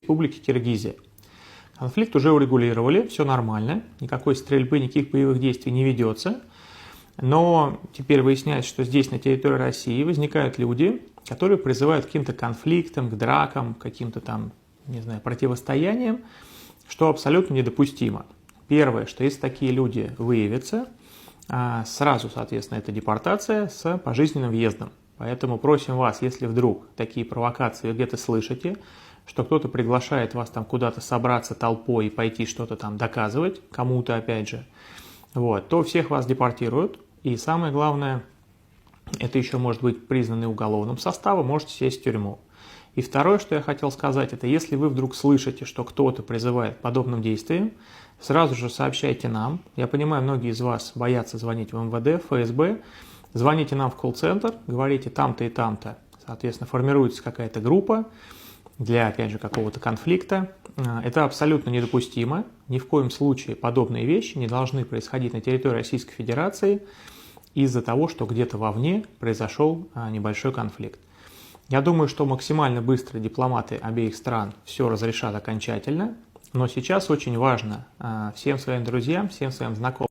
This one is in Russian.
Республики Киргизия. Конфликт уже урегулировали, все нормально, никакой стрельбы, никаких боевых действий не ведется. Но теперь выясняется, что здесь, на территории России, возникают люди, которые призывают к каким-то конфликтам, к дракам, к каким-то там, не знаю, противостояниям, что абсолютно недопустимо. Первое, что если такие люди выявятся, сразу, соответственно, это депортация с пожизненным въездом. Поэтому просим вас, если вдруг такие провокации вы где-то слышите, что кто-то приглашает вас там куда-то собраться толпой и пойти что-то там доказывать, кому-то опять же, вот, то всех вас депортируют. И самое главное, это еще может быть признано уголовным составом, можете сесть в тюрьму. И второе, что я хотел сказать, это если вы вдруг слышите, что кто-то призывает к подобным действиям, сразу же сообщайте нам. Я понимаю, многие из вас боятся звонить в МВД, ФСБ. Звоните нам в колл-центр, говорите там-то и там-то. Соответственно, формируется какая-то группа для, опять же, какого-то конфликта. Это абсолютно недопустимо. Ни в коем случае подобные вещи не должны происходить на территории Российской Федерации из-за того, что где-то вовне произошел небольшой конфликт. Я думаю, что максимально быстро дипломаты обеих стран все разрешат окончательно. Но сейчас очень важно всем своим друзьям, всем своим знакомым